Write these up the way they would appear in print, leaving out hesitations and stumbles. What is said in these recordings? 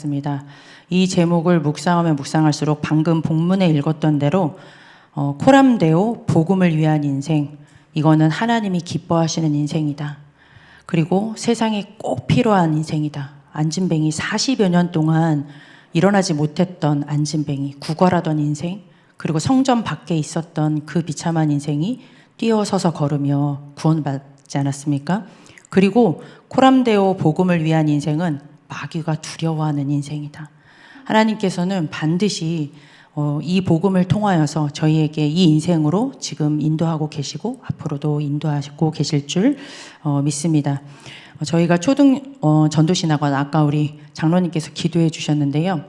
않았습니다. 이 제목을 묵상하면 묵상할수록 방금 본문에 읽었던 대로 코람데오 복음을 위한 인생, 이거는 하나님이 기뻐하시는 인생이다. 그리고 세상에 꼭 필요한 인생이다. 안진뱅이 40여 년 동안 일어나지 못했던 안진뱅이, 구걸하던 인생, 그리고 성전 밖에 있었던 그 비참한 인생이 뛰어서서 걸으며 구원받지 않았습니까? 그리고 코람데오 복음을 위한 인생은 마귀가 두려워하는 인생이다. 하나님께서는 반드시 이 복음을 통하여서 저희에게 이 인생으로 지금 인도하고 계시고 앞으로도 인도하시고 계실 줄 믿습니다. 저희가 전도신학원, 아까 우리 장로님께서 기도해 주셨는데요.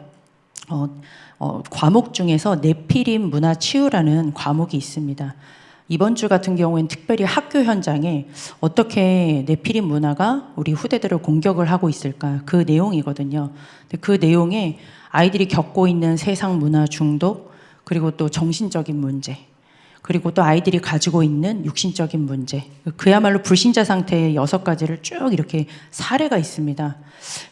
과목 중에서 네피림 문화 치유라는 과목이 있습니다. 이번 주 같은 경우에는 특별히 학교 현장에 어떻게 네피림 문화가 우리 후대들을 공격을 하고 있을까, 그 내용이거든요. 그 내용에 아이들이 겪고 있는 세상 문화 중독, 그리고 또 정신적인 문제, 그리고 또 아이들이 가지고 있는 육신적인 문제, 그야말로 불신자 상태의 6가지를 쭉 이렇게 사례가 있습니다.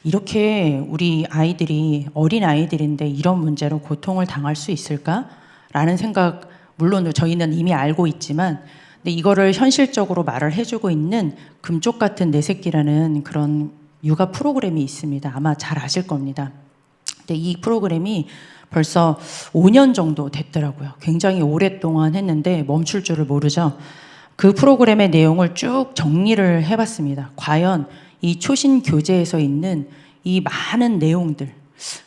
이렇게 우리 아이들이, 어린 아이들인데 이런 문제로 고통을 당할 수 있을까라는 생각, 물론 저희는 이미 알고 있지만, 근데 이거를 현실적으로 말을 해주고 있는 금쪽 같은 내 새끼라는 그런 육아 프로그램이 있습니다. 아마 잘 아실 겁니다. 근데 이 프로그램이 벌써 5년 정도 됐더라고요. 굉장히 오랫동안 했는데 멈출 줄을 모르죠. 그 프로그램의 내용을 쭉 정리를 해봤습니다. 과연 이 초신 교재에서 있는 이 많은 내용들,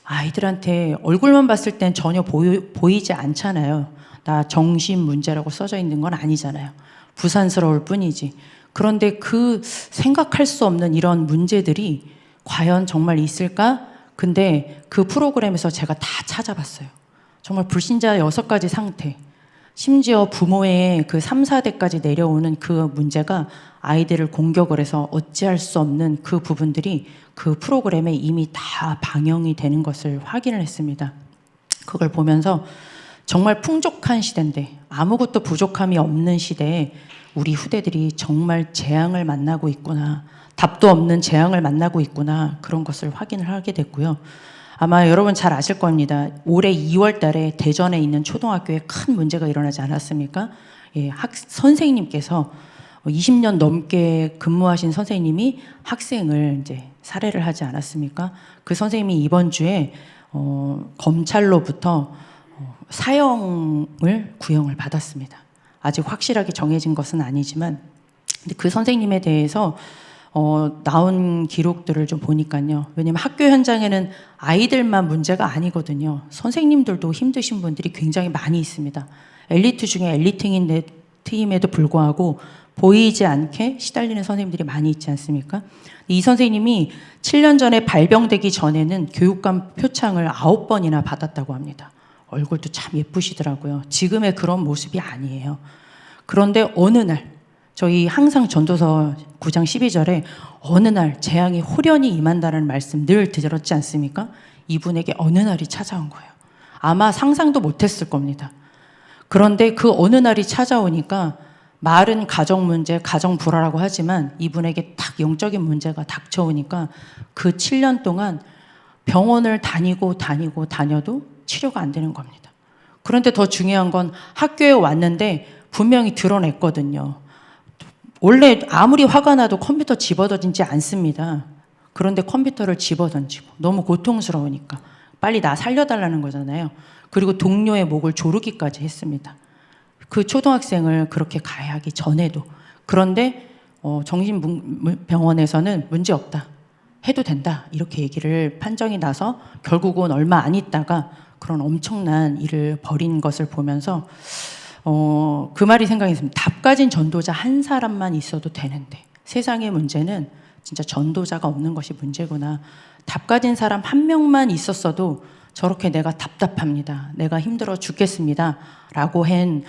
아이들한테 얼굴만 봤을 땐 전혀 보이지 않잖아요. 나 정신 문제라고 써져 있는 건 아니잖아요. 부산스러울 뿐이지. 그런데 그 생각할 수 없는 이런 문제들이 과연 정말 있을까? 근데 그 프로그램에서 제가 다 찾아봤어요. 정말 불신자 6가지 상태, 심지어 부모의 그 3, 4대까지 내려오는 그 문제가 아이들을 공격을 해서 어찌할 수 없는 그 부분들이 그 프로그램에 이미 다 방영이 되는 것을 확인을 했습니다. 그걸 보면서 정말 풍족한 시대인데, 아무것도 부족함이 없는 시대에 우리 후대들이 정말 재앙을 만나고 있구나, 답도 없는 재앙을 만나고 있구나, 그런 것을 확인을 하게 됐고요. 아마 여러분 잘 아실 겁니다. 올해 2월 달에 대전에 있는 초등학교에 큰 문제가 일어나지 않았습니까? 예, 선생님께서 20년 넘게 근무하신 선생님이 학생을 이제 살해를 하지 않았습니까? 그 선생님이 이번 주에 검찰로부터 사형을 구형을 받았습니다. 아직 확실하게 정해진 것은 아니지만, 근데 그 선생님에 대해서 나온 기록들을 좀 보니까요. 왜냐면 학교 현장에는 아이들만 문제가 아니거든요. 선생님들도 힘드신 분들이 굉장히 많이 있습니다. 엘리트 중에 엘리트임에도 불구하고 보이지 않게 시달리는 선생님들이 많이 있지 않습니까? 이 선생님이 7년 전에 발병되기 전에는 교육감 표창을 9번이나 받았다고 합니다. 얼굴도 참 예쁘시더라고요. 지금의 그런 모습이 아니에요. 그런데 어느 날, 저희 항상 전도서 9장 12절에 어느 날 재앙이 호련히 임한다는 말씀 늘 들었지 않습니까? 이분에게 어느 날이 찾아온 거예요. 아마 상상도 못했을 겁니다. 그런데 그 어느 날이 찾아오니까 말은 가정 문제, 가정 불화라고 하지만 이분에게 딱 영적인 문제가 닥쳐오니까 그 7년 동안 병원을 다녀도 치료가 안 되는 겁니다. 그런데 더 중요한 건 학교에 왔는데 분명히 드러냈거든요. 원래 아무리 화가 나도 컴퓨터 집어던지지 않습니다. 그런데 컴퓨터를 집어던지고 너무 고통스러우니까 빨리 나 살려달라는 거잖아요. 그리고 동료의 목을 조르기까지 했습니다. 그 초등학생을 그렇게 가해하기 전에도. 그런데 정신병원에서는 문제 없다, 해도 된다, 이렇게 얘기를 판정이 나서 결국은 얼마 안 있다가 그런 엄청난 일을 벌인 것을 보면서 그 말이 생각이 납니다. 답 가진 전도자 한 사람만 있어도 되는데 세상의 문제는 진짜 전도자가 없는 것이 문제구나. 답 가진 사람 한 명만 있었어도 저렇게 내가 답답합니다, 내가 힘들어 죽겠습니다 라고 한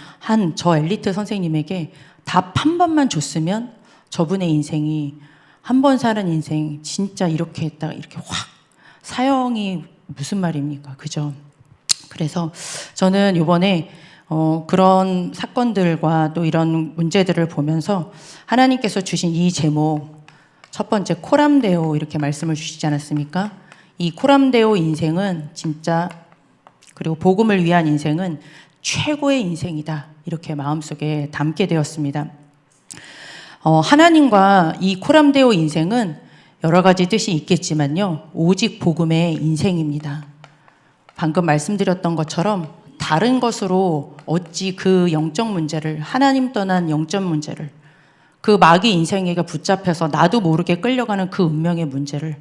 저 엘리트 선생님에게 답 한 번만 줬으면 저분의 인생이, 한 번 사는 인생 진짜 이렇게 했다가 이렇게 확, 사형이 무슨 말입니까? 그죠? 그래서 저는 이번에 그런 사건들과 또 이런 문제들을 보면서 하나님께서 주신 이 제목, 첫 번째 코람데오 이렇게 말씀을 주시지 않았습니까? 이 코람데오 인생은 진짜, 그리고 복음을 위한 인생은 최고의 인생이다. 이렇게 마음속에 담게 되었습니다. 하나님과 이 코람데오 인생은 여러 가지 뜻이 있겠지만요. 오직 복음의 인생입니다. 방금 말씀드렸던 것처럼 다른 것으로 어찌 그 영적 문제를, 하나님 떠난 영적 문제를, 그 마귀 인생에게 붙잡혀서 나도 모르게 끌려가는 그 운명의 문제를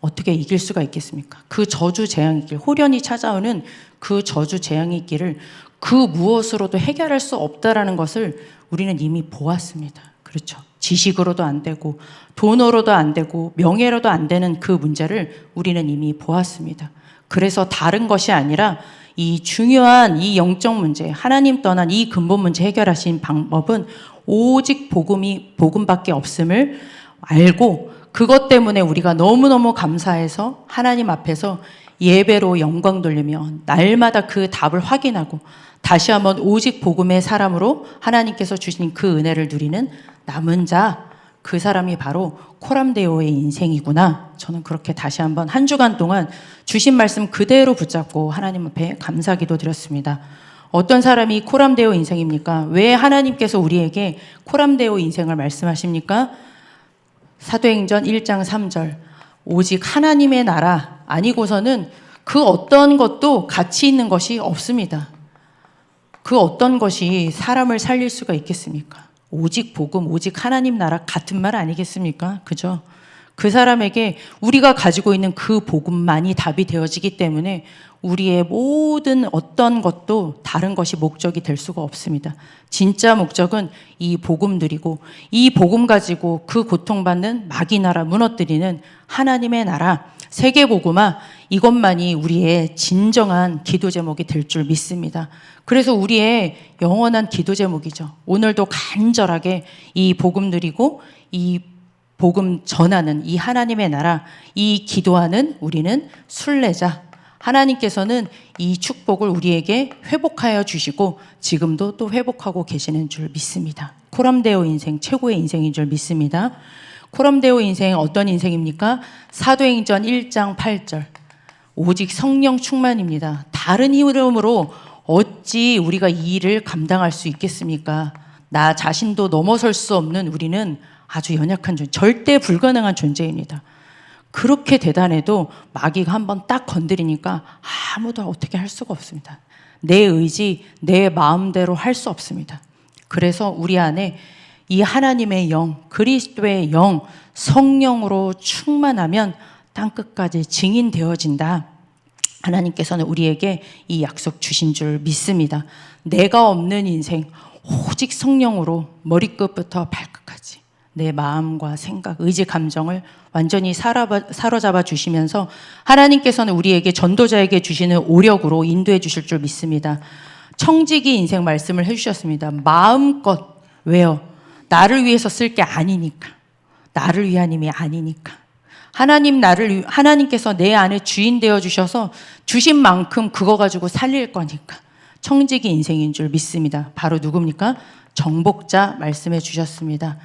어떻게 이길 수가 있겠습니까? 그 저주 재앙의 길, 호련히 찾아오는 그 저주 재앙의 길을 그 무엇으로도 해결할 수 없다라는 것을 우리는 이미 보았습니다. 그렇죠. 지식으로도 안 되고 돈으로도 안 되고 명예로도 안 되는 그 문제를 우리는 이미 보았습니다. 그래서 다른 것이 아니라 이 중요한 이 영적 문제, 하나님 떠난 이 근본 문제 해결하신 방법은 오직 복음밖에 없음을 알고, 그것 때문에 우리가 너무너무 감사해서 하나님 앞에서 예배로 영광 돌리며 날마다 그 답을 확인하고 다시 한번 오직 복음의 사람으로 하나님께서 주신 그 은혜를 누리는 남은 자, 그 사람이 바로 코람데오의 인생이구나. 저는 그렇게 다시 한번 한 주간 동안 주신 말씀 그대로 붙잡고 하나님 앞에 감사기도 드렸습니다. 어떤 사람이 코람데오 인생입니까? 왜 하나님께서 우리에게 코람데오 인생을 말씀하십니까? 사도행전 1장 3절, 오직 하나님의 나라 아니고서는 그 어떤 것도 가치 있는 것이 없습니다. 그 어떤 것이 사람을 살릴 수가 있겠습니까? 오직 복음, 오직 하나님 나라 같은 말 아니겠습니까? 그죠? 그 사람에게 우리가 가지고 있는 그 복음만이 답이 되어지기 때문에 우리의 모든 어떤 것도 다른 것이 목적이 될 수가 없습니다. 진짜 목적은 이 복음 누리고 이 복음 가지고 그 고통받는 마귀 나라 무너뜨리는 하나님의 나라, 세계 복음화, 이것만이 우리의 진정한 기도 제목이 될 줄 믿습니다. 그래서 우리의 영원한 기도 제목이죠. 오늘도 간절하게 이 복음 누리고 이 복음 전하는 이 하나님의 나라, 이 기도하는 우리는 순례자, 하나님께서는 이 축복을 우리에게 회복하여 주시고 지금도 또 회복하고 계시는 줄 믿습니다. 코람데오 인생 최고의 인생인 줄 믿습니다. 코람데오 인생 어떤 인생입니까? 사도행전 1장 8절, 오직 성령 충만입니다. 다른 이름으로 어찌 우리가 이 일을 감당할 수 있겠습니까? 나 자신도 넘어설 수 없는 우리는 아주 연약한 존재, 절대 불가능한 존재입니다. 그렇게 대단해도 마귀가 한번 딱 건드리니까 아무도 어떻게 할 수가 없습니다. 내 의지, 내 마음대로 할 수 없습니다. 그래서 우리 안에 이 하나님의 영, 그리스도의 영, 성령으로 충만하면 땅끝까지 증인되어진다. 하나님께서는 우리에게 이 약속 주신 줄 믿습니다. 내가 없는 인생, 오직 성령으로 머리끝부터 발끝까지 내 마음과 생각, 의지, 감정을 완전히 사로잡아 주시면서 하나님께서는 우리에게 전도자에게 주시는 오력으로 인도해 주실 줄 믿습니다. 청지기 인생 말씀을 해주셨습니다. 마음껏, 왜요? 나를 위해서 쓸 게 아니니까. 나를 위한 힘이 아니니까. 하나님께서 내 안에 주인 되어 주셔서 주신 만큼 그거 가지고 살릴 거니까. 청지기 인생인 줄 믿습니다. 바로 누굽니까? 정복자 말씀해 주셨습니다.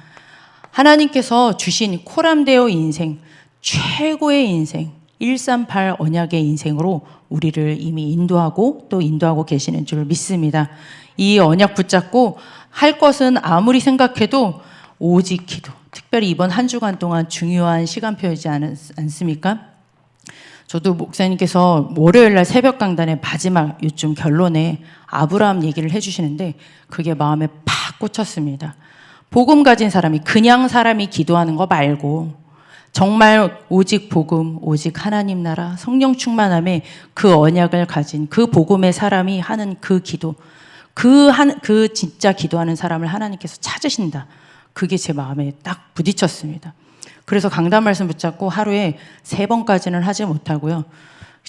하나님께서 주신 코람데오 인생, 최고의 인생, 138 언약의 인생으로 우리를 이미 인도하고 또 인도하고 계시는 줄 믿습니다. 이 언약 붙잡고 할 것은 아무리 생각해도 오직 기도. 특별히 이번 한 주간 동안 중요한 시간표이지 않습니까? 저도 목사님께서 월요일날 새벽 강단의 마지막 요즘 결론에 아브라함 얘기를 해주시는데 그게 마음에 팍 꽂혔습니다. 복음 가진 사람이, 그냥 사람이 기도하는 거 말고 정말 오직 복음, 오직 하나님 나라, 성령 충만함에 그 언약을 가진 그 복음의 사람이 하는 그 기도, 그 진짜 기도하는 사람을 하나님께서 찾으신다. 그게 제 마음에 딱 부딪혔습니다. 그래서 강단 말씀 붙잡고 하루에 3번까지는 하지 못하고요.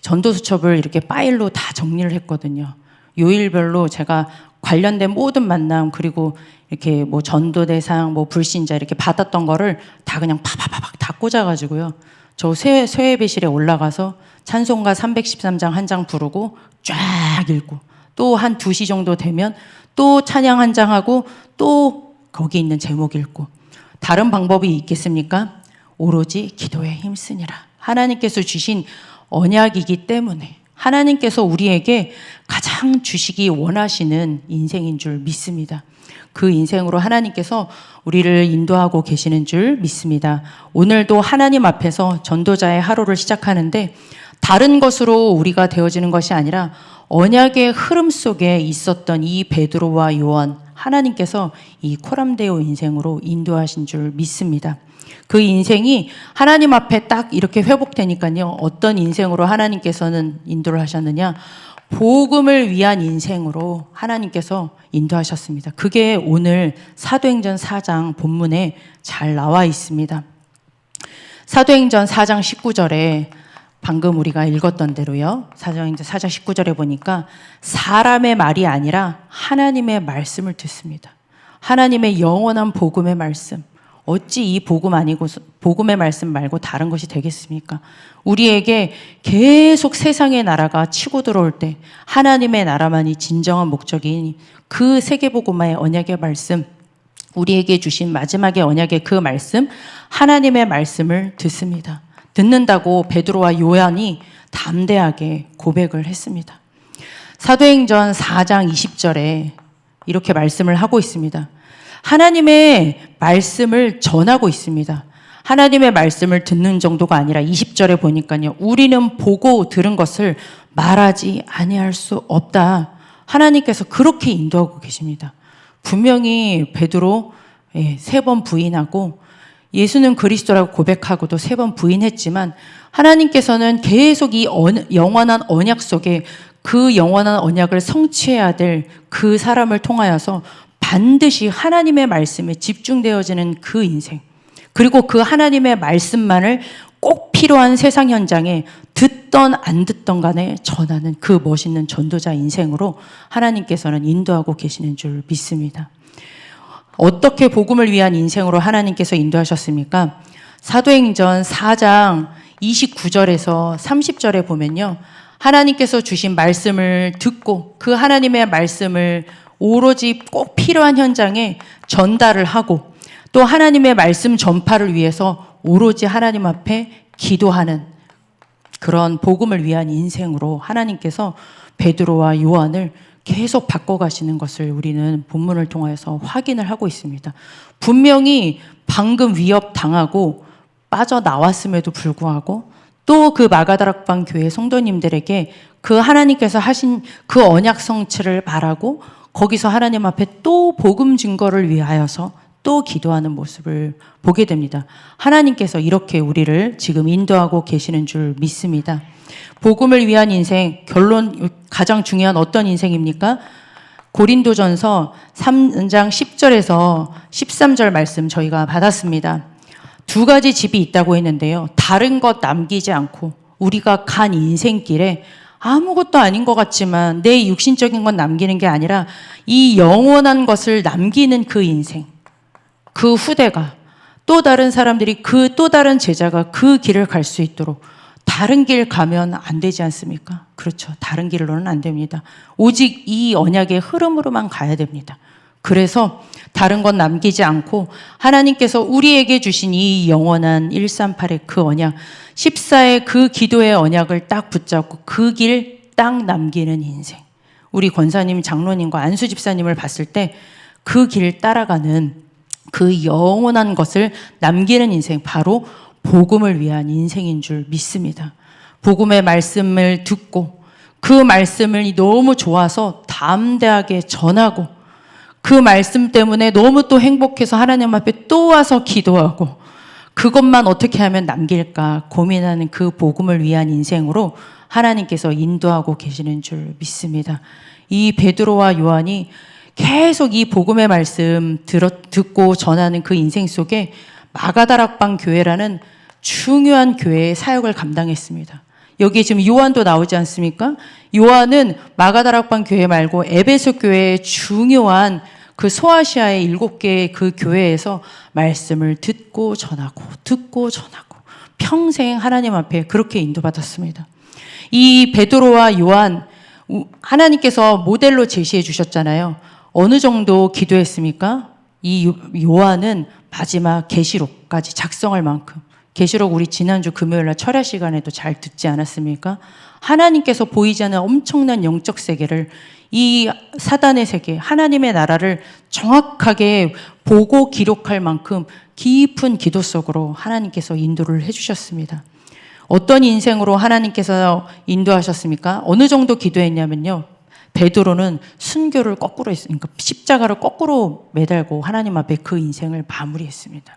전도수첩을 이렇게 파일로 다 정리를 했거든요. 요일별로 제가 관련된 모든 만남, 그리고 이렇게 뭐 전도대상, 뭐 불신자 이렇게 받았던 거를 다 그냥 파파파박 다 꽂아가지고요. 저 쇠예배실에 올라가서 찬송가 313장 한 장 부르고 쫙 읽고 또 한 2시 정도 되면 또 찬양 한 장 하고 또 거기 있는 제목 읽고. 다른 방법이 있겠습니까? 오로지 기도에 힘쓰니라. 하나님께서 주신 언약이기 때문에 하나님께서 우리에게 가장 주시기 원하시는 인생인 줄 믿습니다. 그 인생으로 하나님께서 우리를 인도하고 계시는 줄 믿습니다. 오늘도 하나님 앞에서 전도자의 하루를 시작하는데 다른 것으로 우리가 되어지는 것이 아니라 언약의 흐름 속에 있었던 이 베드로와 요한, 하나님께서 이 코람데오 인생으로 인도하신 줄 믿습니다. 그 인생이 하나님 앞에 딱 이렇게 회복되니까요. 어떤 인생으로 하나님께서는 인도를 하셨느냐? 복음을 위한 인생으로 하나님께서 인도하셨습니다. 그게 오늘 사도행전 4장 본문에 잘 나와 있습니다. 사도행전 4장 19절에 방금 우리가 읽었던 대로요. 사도행전 4장 19절에 보니까 사람의 말이 아니라 하나님의 말씀을 듣습니다. 하나님의 영원한 복음의 말씀. 어찌 이 복음 아니고 복음의 말씀 말고 다른 것이 되겠습니까? 우리에게 계속 세상의 나라가 치고 들어올 때 하나님의 나라만이 진정한 목적인 그 세계복음화의 언약의 말씀, 우리에게 주신 마지막의 언약의 그 말씀, 하나님의 말씀을 듣습니다. 듣는다고 베드로와 요한이 담대하게 고백을 했습니다. 사도행전 4장 20절에 이렇게 말씀을 하고 있습니다. 하나님의 말씀을 전하고 있습니다. 하나님의 말씀을 듣는 정도가 아니라 20절에 보니까요. 우리는 보고 들은 것을 말하지 아니할 수 없다. 하나님께서 그렇게 인도하고 계십니다. 분명히 베드로 3번 부인하고 예수는 그리스도라고 고백하고도 3번 부인했지만 하나님께서는 계속 이 영원한 언약 속에 그 영원한 언약을 성취해야 될 그 사람을 통하여서 반드시 하나님의 말씀에 집중되어지는 그 인생, 그리고 그 하나님의 말씀만을 꼭 필요한 세상 현장에 듣던 안 듣던 간에 전하는 그 멋있는 전도자 인생으로 하나님께서는 인도하고 계시는 줄 믿습니다. 어떻게 복음을 위한 인생으로 하나님께서 인도하셨습니까? 사도행전 4장 29절에서 30절에 보면요. 하나님께서 주신 말씀을 듣고 그 하나님의 말씀을 오로지 꼭 필요한 현장에 전달을 하고 또 하나님의 말씀 전파를 위해서 오로지 하나님 앞에 기도하는 그런 복음을 위한 인생으로 하나님께서 베드로와 요한을 계속 바꿔가시는 것을 우리는 본문을 통해서 확인을 하고 있습니다. 분명히 방금 위협당하고 빠져나왔음에도 불구하고 또 그 마가다락방 교회 성도님들에게 그 하나님께서 하신 그 언약 성취를 바라고 거기서 하나님 앞에 또 복음 증거를 위하여서 또 기도하는 모습을 보게 됩니다. 하나님께서 이렇게 우리를 지금 인도하고 계시는 줄 믿습니다. 복음을 위한 인생, 결론 가장 중요한 어떤 인생입니까? 고린도전서 3장 10절에서 13절 말씀 저희가 받았습니다. 2가지 집이 있다고 했는데요. 다른 것 남기지 않고 우리가 간 인생길에 아무것도 아닌 것 같지만 내 육신적인 건 남기는 게 아니라 이 영원한 것을 남기는 그 인생, 그 후대가 또 다른 사람들이 그 또 다른 제자가 그 길을 갈 수 있도록 다른 길 가면 안 되지 않습니까? 그렇죠. 다른 길로는 안 됩니다. 오직 이 언약의 흐름으로만 가야 됩니다. 그래서 다른 건 남기지 않고 하나님께서 우리에게 주신 이 영원한 138의 그 언약, 14의 그 기도의 언약을 딱 붙잡고 그 길 딱 남기는 인생. 우리 권사님, 장로님과 안수 집사님을 봤을 때 그 길 따라가는 그 영원한 것을 남기는 인생, 바로 복음을 위한 인생인 줄 믿습니다. 복음의 말씀을 듣고 그 말씀을 너무 좋아서 담대하게 전하고 그 말씀 때문에 너무 또 행복해서 하나님 앞에 또 와서 기도하고 그것만 어떻게 하면 남길까 고민하는 그 복음을 위한 인생으로 하나님께서 인도하고 계시는 줄 믿습니다. 이 베드로와 요한이 계속 이 복음의 말씀 듣고 전하는 그 인생 속에 마가다락방 교회라는 중요한 교회의 사역을 감당했습니다. 여기에 지금 요한도 나오지 않습니까? 요한은 마가다락방 교회 말고 에베소 교회의 중요한 그 소아시아의 7개의 그 교회에서 말씀을 듣고 전하고 평생 하나님 앞에 그렇게 인도받았습니다. 이 베드로와 요한, 하나님께서 모델로 제시해 주셨잖아요. 어느 정도 기도했습니까? 이 요한은 마지막 계시록까지 작성할 만큼 계시록 우리 지난주 금요일날 철야 시간에도 잘 듣지 않았습니까? 하나님께서 보이지 않는 엄청난 영적 세계를, 이 사단의 세계, 하나님의 나라를 정확하게 보고 기록할 만큼 깊은 기도 속으로 하나님께서 인도를 해주셨습니다. 어떤 인생으로 하나님께서 인도하셨습니까? 어느 정도 기도했냐면요. 베드로는 순교를 거꾸로 했으니까 십자가를 거꾸로 매달고 하나님 앞에 그 인생을 마무리했습니다.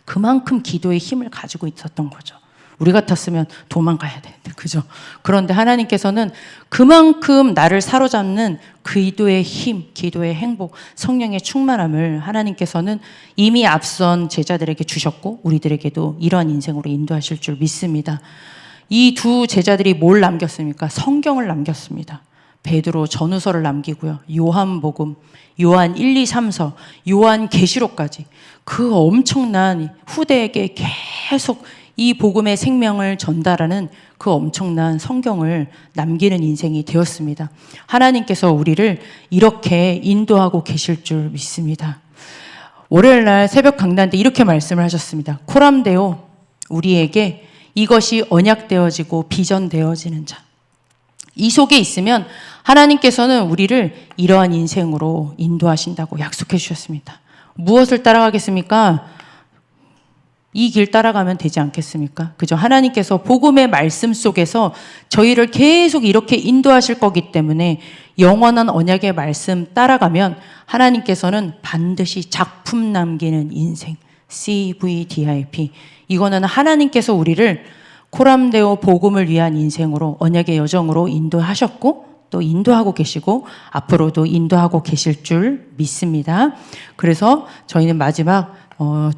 그만큼 기도의 힘을 가지고 있었던 거죠. 우리 같았으면 도망가야 되는데, 그죠? 그런데 하나님께서는 그만큼 나를 사로잡는 기도의 힘, 기도의 행복, 성령의 충만함을 하나님께서는 이미 앞선 제자들에게 주셨고 우리들에게도 이러한 인생으로 인도하실 줄 믿습니다. 이 두 제자들이 뭘 남겼습니까? 성경을 남겼습니다. 베드로 전후서를 남기고요. 요한복음, 요한 1, 2, 3서, 요한 계시록까지 그 엄청난 후대에게 계속 이 복음의 생명을 전달하는 그 엄청난 성경을 남기는 인생이 되었습니다. 하나님께서 우리를 이렇게 인도하고 계실 줄 믿습니다. 월요일날 새벽 강단 때 이렇게 말씀을 하셨습니다. 코람데오, 우리에게 이것이 언약되어지고 비전되어지는 자. 이 속에 있으면 하나님께서는 우리를 이러한 인생으로 인도하신다고 약속해 주셨습니다. 무엇을 따라가겠습니까? 이 길 따라가면 되지 않겠습니까? 그죠? 하나님께서 복음의 말씀 속에서 저희를 계속 이렇게 인도하실 거기 때문에 영원한 언약의 말씀 따라가면 하나님께서는 반드시 작품 남기는 인생, CVDIP. 이거는 하나님께서 우리를 코람데오 복음을 위한 인생으로, 언약의 여정으로 인도하셨고 또 인도하고 계시고 앞으로도 인도하고 계실 줄 믿습니다. 그래서 저희는 마지막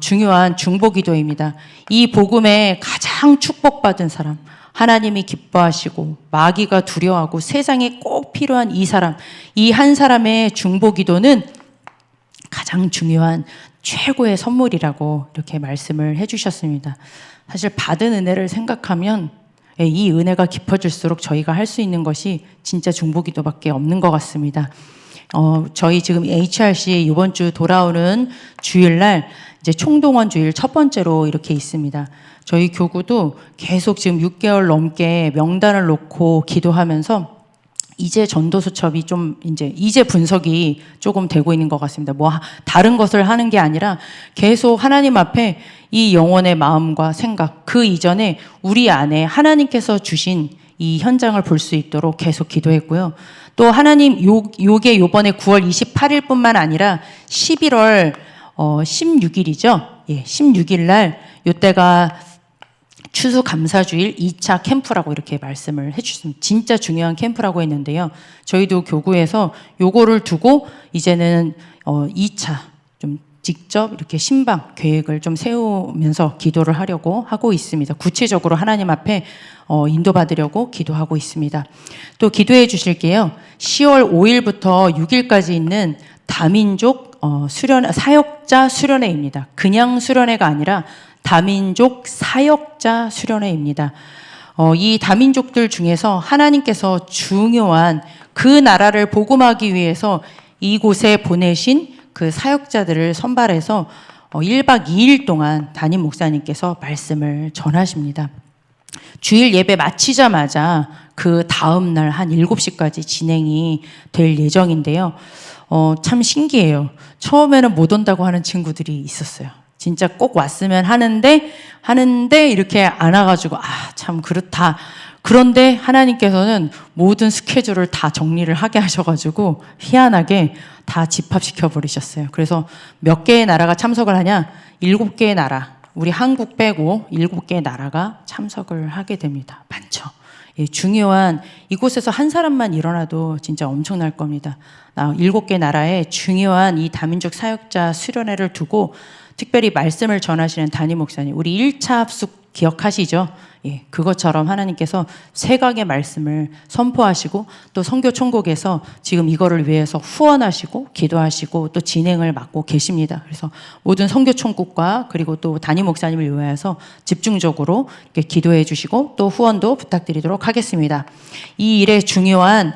중요한 중보기도입니다. 이 복음에 가장 축복받은 사람, 하나님이 기뻐하시고 마귀가 두려워하고 세상에 꼭 필요한 이 사람, 이 한 사람의 중보기도는 가장 중요한 최고의 선물이라고 이렇게 말씀을 해주셨습니다. 사실 받은 은혜를 생각하면 이 은혜가 깊어질수록 저희가 할 수 있는 것이 진짜 중보기도밖에 없는 것 같습니다. 저희 지금 HRC 이번 주 돌아오는 주일날 이제 총동원 주일 첫 번째로 이렇게 있습니다. 저희 교구도 계속 지금 6개월 넘게 명단을 놓고 기도하면서 이제 전도수첩이 좀 이제 분석이 조금 되고 있는 것 같습니다. 뭐 다른 것을 하는 게 아니라 계속 하나님 앞에 이 영혼의 마음과 생각, 그 이전에 우리 안에 하나님께서 주신 이 현장을 볼 수 있도록 계속 기도했고요. 또 하나님 요게 요번에 9월 28일뿐만 아니라 11월 16일이죠. 예, 16일 날 요때가 추수감사주일 2차 캠프라고 이렇게 말씀을 해주셨습니다. 진짜 중요한 캠프라고 했는데요. 저희도 교구에서 요거를 두고 이제는 2차 좀 직접 이렇게 신방 계획을 좀 세우면서 기도를 하려고 하고 있습니다. 구체적으로 하나님 앞에 인도받으려고 기도하고 있습니다. 또 기도해 주실게요. 10월 5일부터 6일까지 있는 다민족 사역자 수련회입니다. 그냥 수련회가 아니라 다민족 사역자 수련회입니다. 이 다민족들 중에서 하나님께서 중요한 그 나라를 복음하기 위해서 이곳에 보내신 그 사역자들을 선발해서 1박 2일 동안 담임 목사님께서 말씀을 전하십니다. 주일 예배 마치자마자 그 다음 날 한 7시까지 진행이 될 예정인데요. 참 신기해요. 처음에는 못 온다고 하는 친구들이 있었어요. 진짜 꼭 왔으면 하는데 이렇게 안 와가지고 참 그렇다. 그런데 하나님께서는 모든 스케줄을 다 정리를 하게 하셔가지고 희한하게 다 집합시켜 버리셨어요. 그래서 몇 개의 나라가 참석을 하냐? 7개의 나라, 우리 한국 빼고 7개의 나라가 참석을 하게 됩니다. 많죠. 예, 중요한 이곳에서 한 사람만 일어나도 진짜 엄청날 겁니다. 7개 나라의 중요한 이 다민족 사역자 수련회를 두고 특별히 말씀을 전하시는 담임 목사님, 우리 1차 합숙 기억하시죠? 예, 그것처럼 하나님께서 세강의 말씀을 선포하시고 또 선교 총국에서 지금 이거를 위해서 후원하시고 기도하시고 또 진행을 맡고 계십니다. 그래서 모든 선교 총국과 그리고 또 담임 목사님을 위하여서 집중적으로 이렇게 기도해 주시고 또 후원도 부탁드리도록 하겠습니다. 이 일에 중요한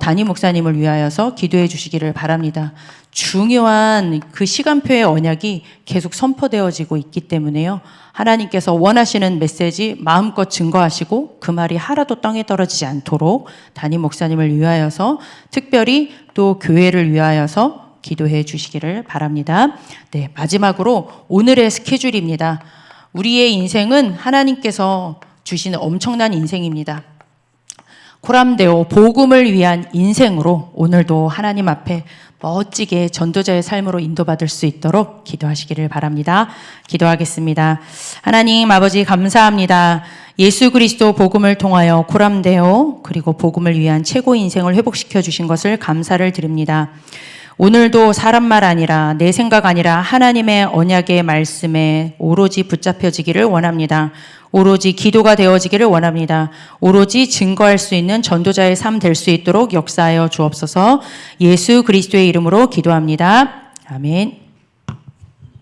담임 목사님을 위하여서 기도해 주시기를 바랍니다. 중요한 그 시간표의 언약이 계속 선포되어지고 있기 때문에요. 하나님께서 원하시는 메시지 마음껏 증거하시고 그 말이 하나도 땅에 떨어지지 않도록 담임 목사님을 위하여서 특별히 또 교회를 위하여서 기도해 주시기를 바랍니다. 네, 마지막으로 오늘의 스케줄입니다. 우리의 인생은 하나님께서 주시는 엄청난 인생입니다. 코람데오 복음을 위한 인생으로 오늘도 하나님 앞에 멋지게 전도자의 삶으로 인도받을 수 있도록 기도하시기를 바랍니다. 기도하겠습니다. 하나님 아버지 감사합니다. 예수 그리스도 복음을 통하여 코람데오 그리고 복음을 위한 최고 인생을 회복시켜 주신 것을 감사를 드립니다. 오늘도 사람 말 아니라 내 생각 아니라 하나님의 언약의 말씀에 오로지 붙잡혀지기를 원합니다. 오로지 기도가 되어지기를 원합니다. 오로지 증거할 수 있는 전도자의 삶 될 수 있도록 역사하여 주옵소서. 예수 그리스도의 이름으로 기도합니다. 아멘.